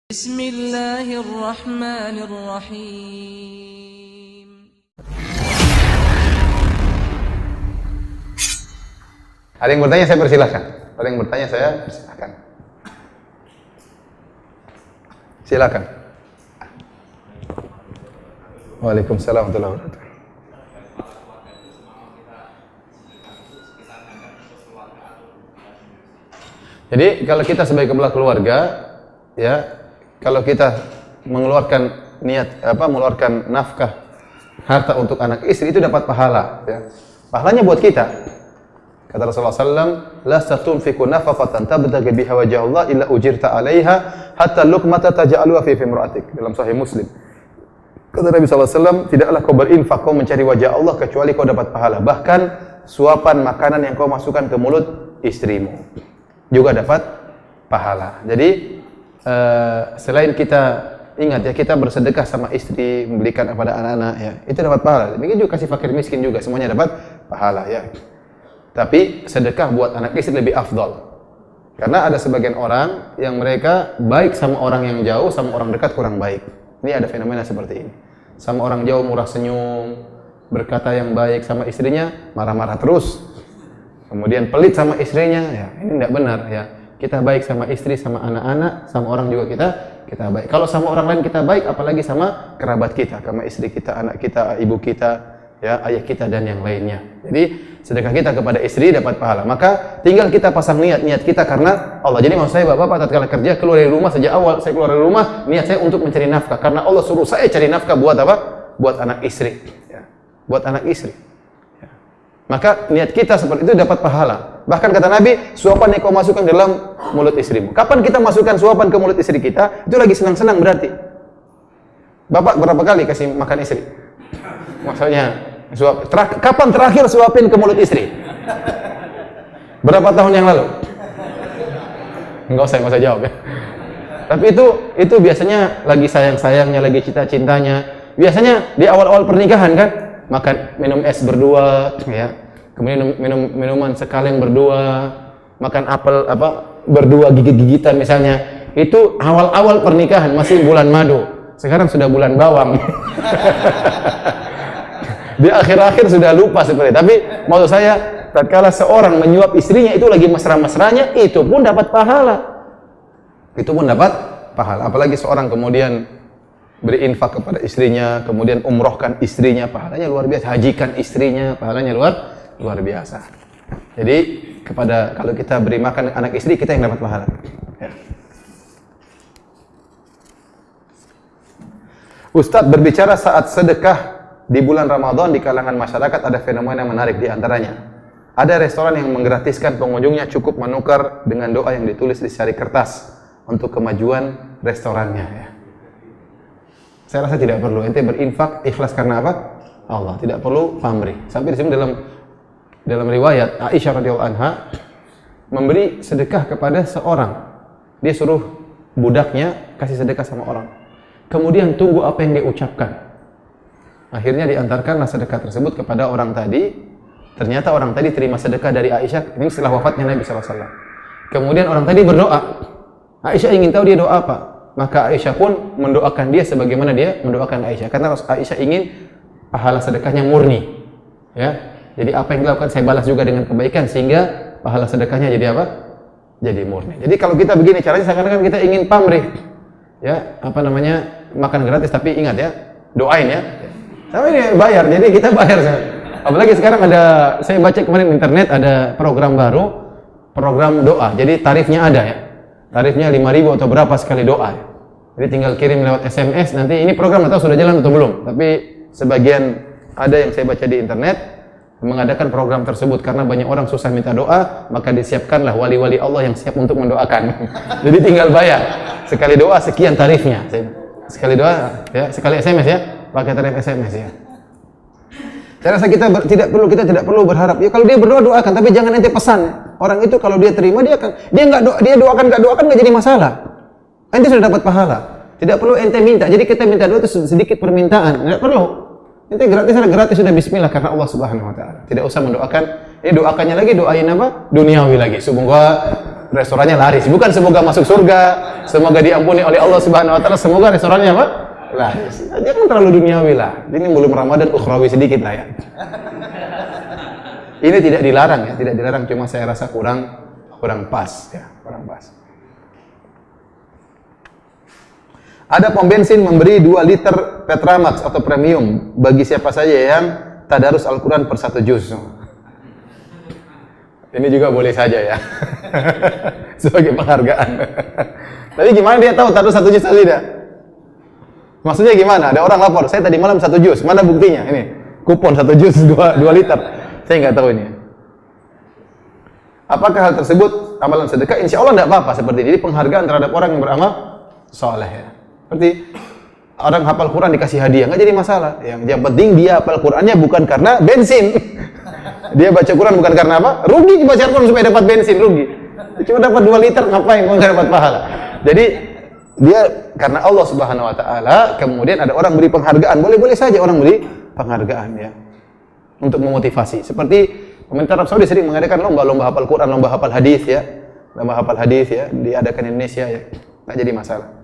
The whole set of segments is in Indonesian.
Bismillahirrahmanirrahim. Ada yang bertanya, saya persilahkan. Ada yang bertanya, saya persilahkan. Silakan. Waalaikumsalam warahmatullahi wabarakatuh. Jadi kalau kita sebagai kepala keluarga, ya, kalau kita mengeluarkan mengeluarkan nafkah harta untuk anak istri itu dapat pahala, ya. Pahalanya buat kita. Kata Rasulullah SAW, la satunfiqu nafaqatan tabtaghi biha wajha Allah illa ujirta 'alaiha hatta luqmata taj'aluha fi imra'atik. Dalam Sahih Muslim. Kata Nabi SAW, tidaklah kau berinfak, kau mencari wajah Allah kecuali kau dapat pahala. Bahkan suapan makanan yang kau masukkan ke mulut istrimu juga dapat pahala. Jadi selain kita ingat, ya, kita bersedekah sama istri, memberikan kepada anak-anak, ya, itu dapat pahala. Demikian juga kasih fakir miskin juga, semuanya dapat pahala, ya. Tapi sedekah buat anak istri lebih afdal. Karena ada sebagian orang yang mereka baik sama orang yang jauh, sama orang dekat kurang baik. Ini ada fenomena seperti ini. Sama orang jauh murah senyum, berkata yang baik, sama istrinya marah-marah terus. Kemudian pelit sama istrinya, ya, ini tidak benar, ya. Kita baik sama istri, sama anak-anak, sama orang juga kita baik. Kalau sama orang lain kita baik, apalagi sama kerabat kita, sama istri kita, anak kita, ibu kita, ya, ayah kita dan yang lainnya. Jadi sedekah kita kepada istri dapat pahala. Maka tinggal kita pasang niat kita karena Allah. Jadi maksud saya, bapak-bapak tatkala kerja keluar dari rumah, sejak awal saya keluar dari rumah, niat saya untuk mencari nafkah karena Allah suruh saya cari nafkah buat apa? Buat anak istri, ya. Buat anak istri. Ya. Maka niat kita seperti itu dapat pahala. Bahkan kata Nabi, suapan yang kau masukkan dalam mulut istrimu. Kapan kita masukkan suapan ke mulut istri kita? Itu lagi senang-senang berarti. Bapak berapa kali kasih makan istri? Maksudnya, kapan terakhir suapin ke mulut istri? Berapa tahun yang lalu? Enggak usah jawab, ya. Tapi itu biasanya lagi sayang-sayangnya, lagi cinta-cintanya. Biasanya di awal-awal pernikahan kan, makan minum es berdua, ya. Kemudian minuman sekaleng berdua, makan apel berdua, gigit-gigitan misalnya. Itu awal-awal pernikahan, masih bulan madu. Sekarang sudah bulan bawang. Di akhir-akhir sudah lupa seperti itu. Tapi maksud saya, tatkala seorang menyuap istrinya itu lagi mesra-mesranya, itu pun dapat pahala. Itu pun dapat pahala. Apalagi seorang kemudian berinfak kepada istrinya, kemudian umrohkan istrinya, pahalanya luar biasa. Hajikan istrinya, pahalanya luar biasa. Jadi kalau kita beri makan anak istri, kita yang dapat pahala. Ya. Ustadz berbicara saat sedekah di bulan Ramadan di kalangan masyarakat, ada fenomena menarik di antaranya. Ada restoran yang menggratiskan pengunjungnya cukup menukar dengan doa yang ditulis di secari kertas untuk kemajuan restorannya, ya. Saya rasa tidak perlu. Ente berinfak ikhlas karena apa? Allah. Tidak perlu pamrih. Sampai di sini dalam riwayat Aisyah radhiyallahu anha memberi sedekah kepada seorang. Dia suruh budaknya kasih sedekah sama orang. Kemudian tunggu apa yang dia ucapkan. Akhirnya diantarkanlah sedekah tersebut kepada orang tadi. Ternyata orang tadi terima sedekah dari Aisyah ini setelah wafatnya Nabi SAW. Kemudian orang tadi berdoa. Aisyah ingin tahu dia doa apa. Maka Aisyah pun mendoakan dia sebagaimana dia mendoakan Aisyah. Karena Aisyah ingin pahala sedekahnya murni, ya. Jadi apa yang dilakukan saya balas juga dengan kebaikan sehingga pahala sedekahnya jadi apa? Jadi murni. Jadi kalau kita begini caranya, seakan-akan kita ingin pamrih, ya, makan gratis, tapi ingat, ya, doain, ya. Tapi ini bayar, jadi kita bayar. Apalagi sekarang saya baca kemarin di internet ada program baru, program doa. Jadi tarifnya ada, ya. Tarifnya 5.000 atau berapa sekali doa, ya. Jadi tinggal kirim lewat SMS. Nanti ini program atau sudah jalan atau belum? Tapi sebagian ada yang saya baca di internet mengadakan program tersebut karena banyak orang susah minta doa, maka disiapkanlah wali-wali Allah yang siap untuk mendoakan. Jadi tinggal bayar. Sekali doa sekian tarifnya. Sekali doa, ya, sekali SMS, ya, pakai tarif SMS, ya. Saya rasa kita tidak perlu berharap. Ya, kalau dia berdoa doakan, tapi jangan ente pesan. Orang itu kalau dia terima dia doakan nggak jadi masalah. Ente sudah dapat pahala. Tidak perlu ente minta. Jadi kita minta doa itu sedikit permintaan. Tidak perlu. Itu gratis sudah bismillah karena Allah Subhanahu wa taala. Tidak usah mendoakan. Ini doakannya lagi doain apa? Duniawi lagi. Semoga restorannya laris. Bukan semoga masuk surga, semoga diampuni oleh Allah Subhanahu wa taala, semoga restorannya apa? Laris. Dia kan terlalu duniawi lah. Ini belum Ramadan ukhrawi sedikit lah ya. Ini tidak dilarang ya, tidak dilarang, cuma saya rasa kurang pas ya, kurang pas. Ada pom bensin memberi 2 liter Petramax atau premium bagi siapa saja yang tadarus Al-Quran per 1 juz. Ini juga boleh saja ya. Sebagai penghargaan. Tapi gimana dia tahu tadarus 1 juz atau tidak? Maksudnya gimana? Ada orang lapor, saya tadi malam 1 juz, mana buktinya? Ini, kupon 1 juz 2 liter. Saya nggak tahu ini. Apakah hal tersebut amalan sedekah? Insya Allah tidak apa-apa seperti ini. Jadi penghargaan terhadap orang yang beramal soleh ya. Seperti orang hafal Quran dikasih hadiah, nggak jadi masalah. Yang penting dia hafal Qurannya bukan karena bensin. Dia baca Quran bukan karena apa? Rugi baca Quran supaya dapat bensin, rugi. Cuma dapat 2 liter, ngapain kalau nggak dapat pahala? Jadi dia karena Allah Subhanahu Wa Taala, kemudian ada orang beri penghargaan, boleh-boleh saja orang beri penghargaan ya, untuk memotivasi. Seperti pemerintah Arab Saudi sering mengadakan lomba hafal Quran, lomba hafal hadis ya, diadakan di Indonesia ya, nggak jadi masalah.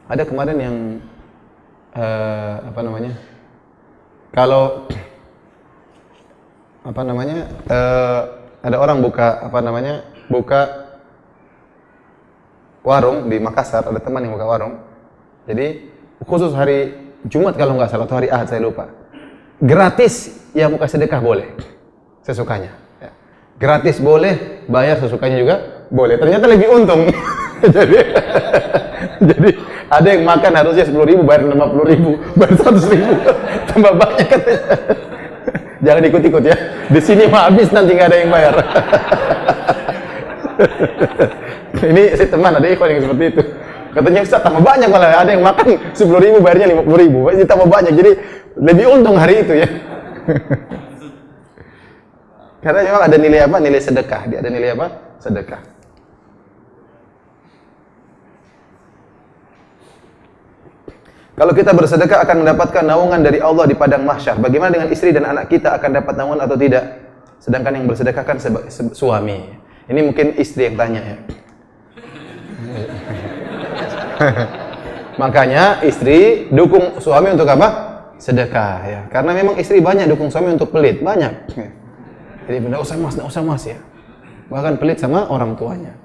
Ada kemarin yang ada orang buka warung di Makassar, ada teman yang buka warung. Jadi khusus hari Jumat kalau nggak salah atau hari Ahad saya lupa. Gratis yang buka sedekah boleh, sesukanya. Ya. Gratis boleh, bayar sesukanya juga boleh. Ternyata lebih untung. jadi ada yang makan harusnya 10.000 bayar 50.000, bayar 100.000, tambah banyak katanya. Jangan ikut-ikut ya. Di sini mah habis nanti nggak ada yang bayar. Ini si teman ada ikhwan yang seperti itu. Katanya Ustaz tambah banyak malah, ada yang makan 10.000 bayarnya 50.000, jadi tambah banyak, jadi lebih untung hari itu ya. Karena memang ada nilai apa? Nilai sedekah. Dia ada nilai apa? Sedekah. Kalau kita bersedekah akan mendapatkan naungan dari Allah di padang mahsyar. Bagaimana dengan istri dan anak kita, akan dapat naungan atau tidak? Sedangkan yang bersedekah kan suami. Ini mungkin istri yang tanya ya. Makanya istri dukung suami untuk apa? Sedekah ya. Karena memang istri banyak dukung suami untuk pelit, banyak. Jadi enggak usah mas ya. Bahkan pelit sama orang tuanya.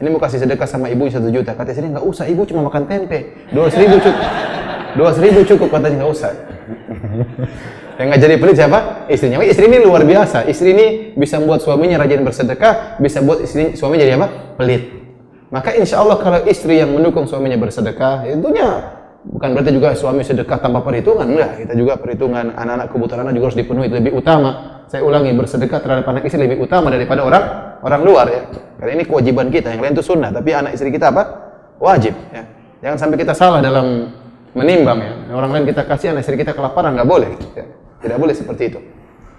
Ini mau kasih sedekah sama ibu 1 juta, kata istri enggak usah, ibu cuma makan tempe. 2.000 cukup. 2.000 cukup, katanya enggak usah. Yang nggak jadi pelit siapa? Istrinya. Istri ini luar biasa. Istri ini bisa membuat suaminya rajin bersedekah, bisa buat suaminya jadi apa? Pelit. Maka insya Allah kalau istri yang mendukung suaminya bersedekah, tentunya bukan berarti juga suami sedekah tanpa perhitungan. Enggak, kita juga perhitungan, anak-anak kebutuhan anak juga harus dipenuhi, itu lebih utama. Saya ulangi, bersedekah terhadap anak istri lebih utama daripada orang luar ya. Karena ini kewajiban kita, yang lain itu sunnah, tapi anak istri kita apa? Wajib ya. Jangan sampai kita salah dalam menimbang ya. Orang lain kita kasih, anak istri kita kelaparan, nggak boleh ya. Tidak boleh seperti itu.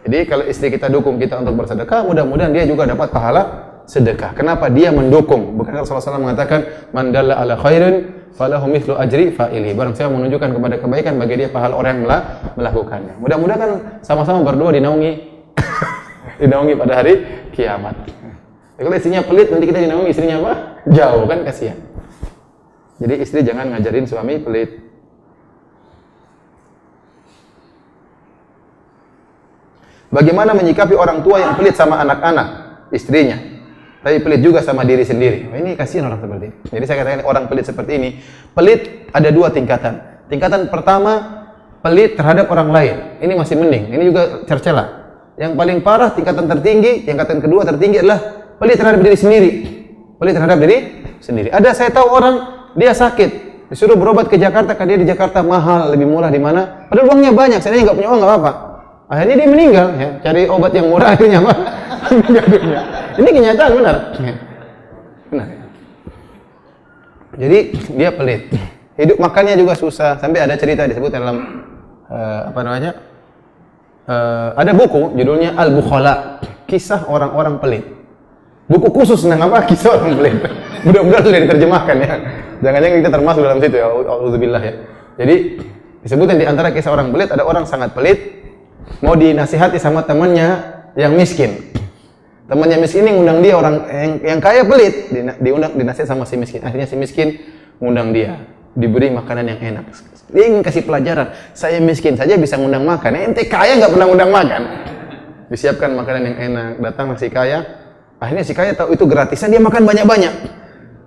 Jadi kalau istri kita dukung kita untuk bersedekah, mudah-mudahan dia juga dapat pahala sedekah. Kenapa dia mendukung? Bukan Rasulullah SAW mengatakan, "Man dalla ala khairin falahu mithlu ajri fa'ili." Barang siapa menunjukkan kepada kebaikan, bagi dia pahala orang yang melakukannya. Mudah-mudahan kan sama-sama berdua dinaungi dinaungi pada hari kiamat. Kalau istrinya pelit, nanti kita dinaungi istrinya apa? Jauh kan, kasihan. Jadi istri jangan ngajarin suami pelit. Bagaimana menyikapi orang tua yang pelit sama anak-anak, istrinya, tapi pelit juga sama diri sendiri? Oh, ini kasihan orang seperti ini. Jadi saya katakan orang pelit seperti ini, pelit ada 2 tingkatan. Tingkatan pertama, pelit terhadap orang lain. Ini masih mending, ini juga tercela. Yang paling parah, tingkatan tertinggi, tingkatan kedua tertinggi adalah pelit terhadap diri sendiri. Pelit terhadap diri sendiri. Ada saya tahu orang, dia sakit, disuruh berobat ke Jakarta, karena dia di Jakarta mahal, lebih murah di mana? Padahal uangnya banyak, saya nggak punya uang, nggak apa-apa. Akhirnya dia meninggal, ya. Cari obat yang murah akhirnya apa? Meninggal dunia. Ini kenyataan benar. Benar. Jadi dia pelit. Hidup makannya juga susah. Sampai ada cerita disebut dalam ada buku judulnya Al-Bukhala, kisah orang-orang pelit. Buku khusus tentang apa? Kisah orang pelit. Mudah-mudahan sudah diterjemahkan ya. Jangan-jangan kita termasuk dalam situ ya. Auzubillah ya. Jadi Disebutkan di antara kisah orang pelit, ada orang sangat pelit, mau dinasihati sama temannya yang miskin. Temannya miskin ini ngundang dia, orang yang kaya pelit, dinasihat sama si miskin. Akhirnya si miskin ngundang dia, diberi makanan yang enak. Dia ingin kasih pelajaran, saya miskin saja bisa ngundang makan, ente kaya nggak pernah ngundang makan. Disiapkan makanan yang enak, datang si kaya. Akhirnya si kaya tahu itu gratisan, dia makan banyak-banyak.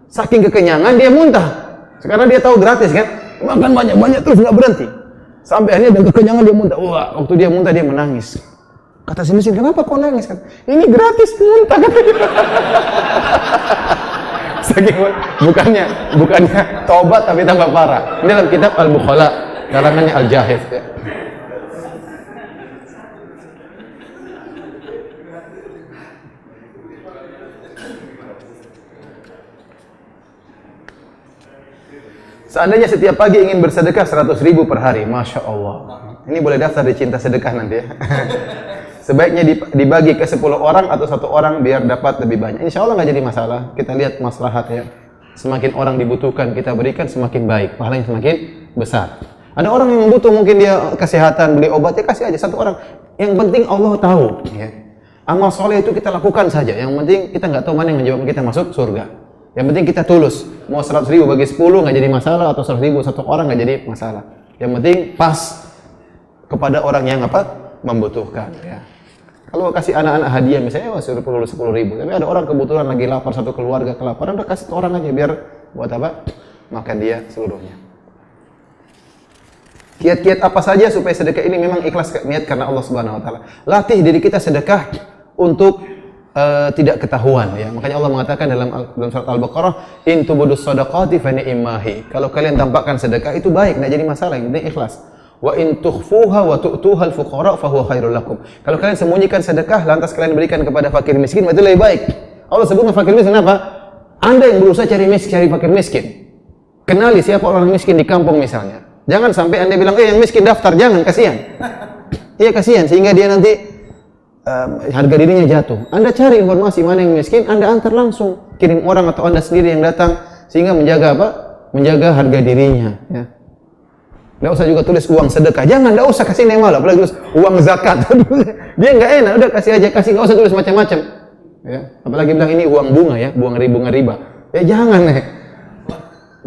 Saking kekenyangan dia muntah. Sekarang dia tahu gratis kan, makan banyak-banyak terus nggak berhenti. Sampai akhirnya dengan kekenyangan dia muntah. Wah, waktu dia muntah dia menangis. Kata si miskin, kenapa kau nangis kan? Ini gratis muntah katanya. Saking bukannya taubat tapi tambah parah. Ini dalam kitab Al-Bukhala, karangannya Al-Jahith ya. Seandainya setiap pagi ingin bersedekah 100.000 per hari, Masya Allah. Ini boleh daftar di Cinta Sedekah nanti ya. Sebaiknya dibagi ke 10 orang atau 1 orang biar dapat lebih banyak. Insya Allah nggak jadi masalah. Kita lihat maslahat ya. Semakin orang dibutuhkan kita berikan semakin baik, pahalanya semakin besar. Ada orang yang butuh, mungkin dia kesehatan, beli obat, ya kasih aja 1 orang. Yang penting Allah tahu. Ya. Amal soleh itu kita lakukan saja. Yang penting kita nggak tahu mana yang menjawab kita masuk surga. Yang penting kita tulus. Mau 100.000 bagi 10 nggak jadi masalah, atau 100.000 1 orang nggak jadi masalah. Yang penting pas kepada orang yang membutuhkan. Ya. Kalau kasih anak-anak hadiah misalnya, suruh 10.000. Tapi ada orang kebetulan lagi lapar, satu keluarga kelaparan, udah kasih 1 orang aja biar buat apa? Makan dia seluruhnya. Kiat-kiat apa saja supaya sedekah ini memang ikhlas niat karena Allah Subhanahu wa taala. Latih diri kita sedekah untuk tidak ketahuan ya. Makanya Allah mengatakan dalam surat Al-Baqarah, in tubudus shadaqati fa ni'mahi. Kalau kalian tampakkan sedekah itu baik, enggak jadi masalah, yang penting ikhlas. Wa in tukhfuha wa tu'tuha al-fuqara fa huwa khairul lakum. Kalau kalian sembunyikan sedekah lantas kalian berikan kepada fakir miskin, itu lebih baik. Allah sebut fakir miskin apa? Anda yang berusaha cari fakir miskin. Kenali siapa orang miskin di kampung misalnya. Jangan sampai Anda bilang, yang miskin daftar, jangan, kasihan. Iya kasihan, sehingga dia nanti harga dirinya jatuh. Anda cari informasi mana yang miskin, Anda antar langsung, kirim orang atau Anda sendiri yang datang, sehingga menjaga apa? Menjaga harga dirinya. Ya. Nggak usah juga tulis uang sedekah, jangan, nggak usah kasih yang malah, apalagi tulis uang zakat. Dia nggak enak, udah kasih aja, nggak usah tulis macam-macam. Ya. Apalagi bilang ini uang bunga ya, bunga riba. Ya jangan ya.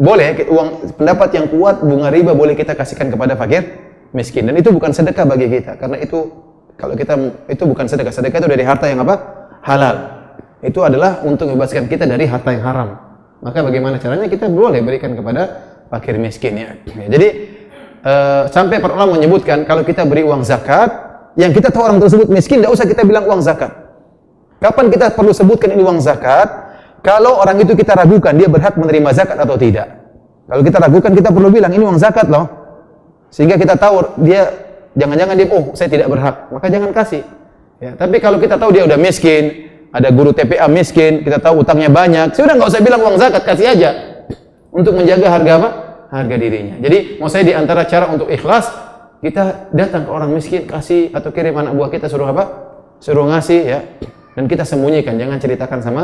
Boleh uang pendapat yang kuat bunga riba boleh kita kasihkan kepada fakir miskin, dan itu bukan sedekah bagi kita, karena itu kalau kita itu bukan sedekah. Sedekah itu dari harta yang apa? Halal. Itu adalah untuk membebaskan kita dari harta yang haram. Maka bagaimana caranya? Kita boleh berikan kepada fakir miskin ya. Jadi sampai para ulama menyebutkan kalau kita beri uang zakat, yang kita tahu orang tersebut miskin, tidak usah kita bilang uang zakat. Kapan kita perlu sebutkan ini uang zakat? Kalau orang itu kita ragukan dia berhak menerima zakat atau tidak. Kalau kita ragukan, kita perlu bilang ini uang zakat loh. Sehingga kita tahu dia jangan-jangan dia, saya tidak berhak, maka jangan kasih. Ya, tapi kalau kita tahu dia udah miskin, ada guru TPA miskin, kita tahu utangnya banyak, sudah nggak usah bilang uang zakat, kasih aja untuk menjaga harga apa? Harga dirinya. Jadi mau saya di antara cara untuk ikhlas, kita datang ke orang miskin, kasih atau kirim anak buah kita suruh apa? Suruh ngasih ya, dan kita sembunyikan, jangan ceritakan sama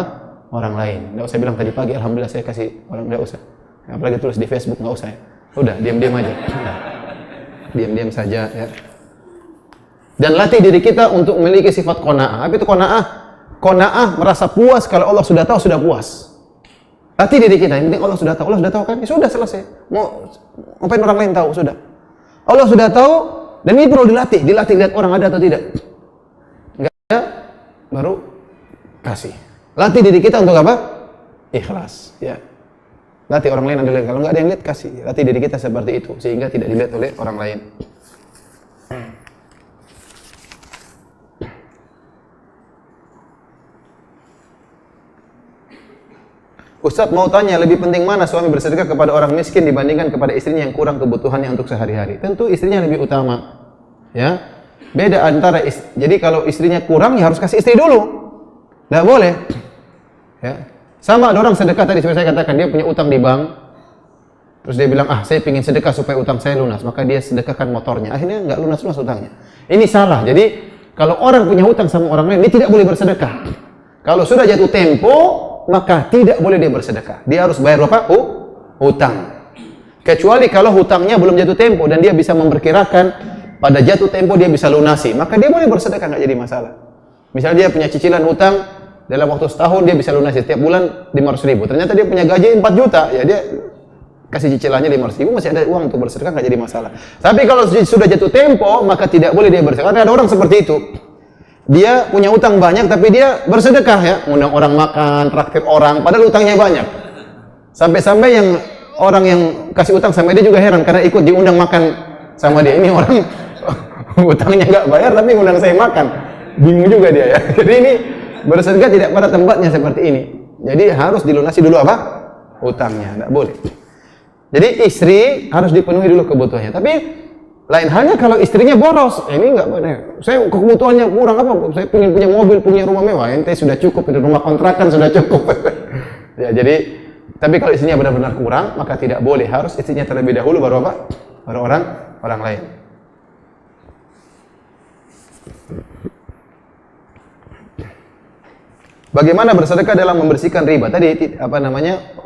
orang lain. Nggak usah bilang tadi pagi alhamdulillah saya kasih orang, nggak usah. Apalagi tulis di Facebook, nggak usah ya. Udah diam-diam aja. Diam-diam saja ya. Dan latih diri kita untuk memiliki sifat qanaah. Apa itu qanaah? Qanaah merasa puas kalau Allah sudah tahu, sudah puas. Latih diri kita, yang penting Allah sudah tahu kan? Ya sudah selesai. Mau ngapain orang lain tahu, sudah. Allah sudah tahu, dan ini perlu dilatih lihat orang ada atau tidak. Enggak ada, baru kasih. Latih diri kita untuk apa? Ikhlas, ya. Latih orang lain adalah kalau nggak ada yang lihat, kasih. Latih diri kita seperti itu sehingga tidak dilihat oleh orang lain. Ustaz mau tanya, lebih penting mana suami bersedekah kepada orang miskin dibandingkan kepada istrinya yang kurang kebutuhannya untuk sehari-hari? Tentu istrinya lebih utama. Ya. Beda antara jadi kalau istrinya kurang ya harus kasih istri dulu. Nggak boleh. Ya. Sama ada orang sedekah tadi seperti saya katakan, dia punya utang di bank. Terus dia bilang, saya ingin sedekah supaya utang saya lunas, maka dia sedekahkan motornya. Akhirnya nggak lunas-lunas utangnya. Ini salah. Jadi kalau orang punya hutang sama orang lain, dia tidak boleh bersedekah. Kalau sudah jatuh tempo, maka tidak boleh dia bersedekah. Dia harus bayar berapa? Hutang. Kecuali kalau hutangnya belum jatuh tempo dan dia bisa memperkirakan pada jatuh tempo dia bisa lunasi, maka dia boleh bersedekah, nggak jadi masalah. Misalnya dia punya cicilan hutang dalam waktu setahun dia bisa lunasi setiap bulan 500.000. Ternyata dia punya gaji 4 juta, ya dia kasih cicilannya 500.000, masih ada uang untuk bersedekah, nggak jadi masalah. Tapi kalau sudah jatuh tempo, maka tidak boleh dia bersedekah. Karena ada orang seperti itu. Dia punya utang banyak, tapi dia bersedekah ya, undang orang makan, traktir orang, padahal utangnya banyak. Sampai-sampai yang orang yang kasih utang sama dia juga heran karena ikut diundang makan sama dia. Ini orang utangnya nggak bayar tapi undang saya makan, bingung juga dia ya. Jadi ini bersedekah tidak pada tempatnya seperti ini. Jadi harus dilunasi dulu apa? Utangnya, nggak boleh. Jadi istri harus dipenuhi dulu kebutuhannya. Tapi lain halnya kalau istrinya boros, ini nggak boleh. Saya kebutuhannya kurang apa? Saya ingin punya mobil, punya rumah mewah. Ente sudah cukup, di rumah kontrakan sudah cukup. Ya jadi. Tapi kalau istrinya benar-benar kurang, maka tidak boleh. Harus istrinya terlebih dahulu, baru apa? Baru orang lain. Bagaimana bersedekah dalam membersihkan riba? Tadi apa namanya?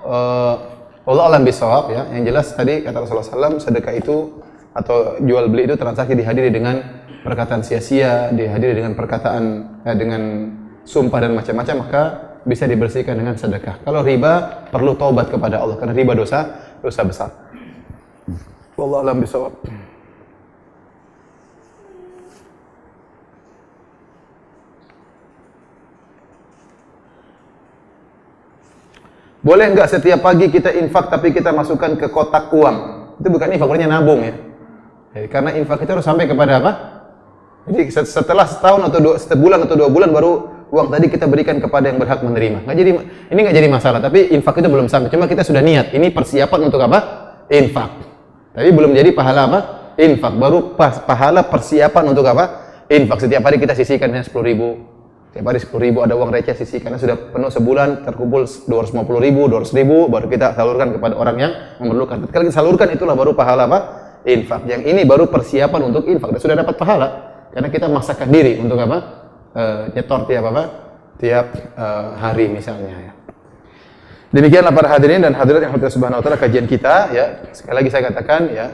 Allah alam bisawab ya. Yang jelas tadi kata Rasulullah SAW, sedekah itu atau jual beli itu transaksi dihadiri dengan perkataan sia-sia, dihadiri dengan perkataan dengan sumpah dan macam-macam, maka bisa dibersihkan dengan sedekah. Kalau riba perlu taubat kepada Allah karena riba dosa besar. Wallahu a'lam bishawab. Boleh enggak setiap pagi kita infak tapi kita masukkan ke kotak uang? Itu bukan infak, namanya nabung ya. Karena infak itu harus sampai kepada apa? Jadi setelah setahun atau sebulan atau 2 bulan baru uang tadi kita berikan kepada yang berhak menerima. Ini nggak jadi masalah. Tapi infak itu belum sampai. Cuma kita sudah niat. Ini persiapan untuk apa? Infak. Tapi belum jadi pahala apa? Infak. Baru pahala persiapan untuk apa? Infak. Setiap hari kita sisihkan 10.000. Setiap hari 10.000 ada uang receh sisihkan. Karena sudah penuh sebulan terkumpul 250.000, 200.000 baru kita salurkan kepada orang yang memerlukan. Kalau kita salurkan itulah baru pahala apa? Infak. Yang ini baru persiapan untuk infak. Dan sudah dapat pahala. Karena kita memaksakan diri untuk apa? Nyetor tiap hari misalnya ya. Demikianlah para hadirin dan hadirat yang Allah Subhanahu wa taala kajian kita ya. Sekali lagi saya katakan ya,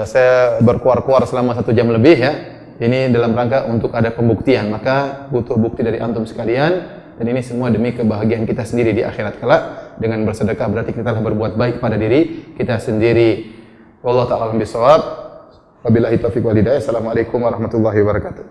saya berkuar-kuar selama 1 jam lebih ya. Ini dalam rangka untuk ada pembuktian, maka butuh bukti dari antum sekalian dan ini semua demi kebahagiaan kita sendiri di akhirat kelak. Dengan bersedekah berarti kita telah berbuat baik pada diri kita sendiri. Wallahu ta'ala a'lam bishawab. Wabillahi taufiq wal hidayah. Assalamualaikum warahmatullahi wabarakatuh.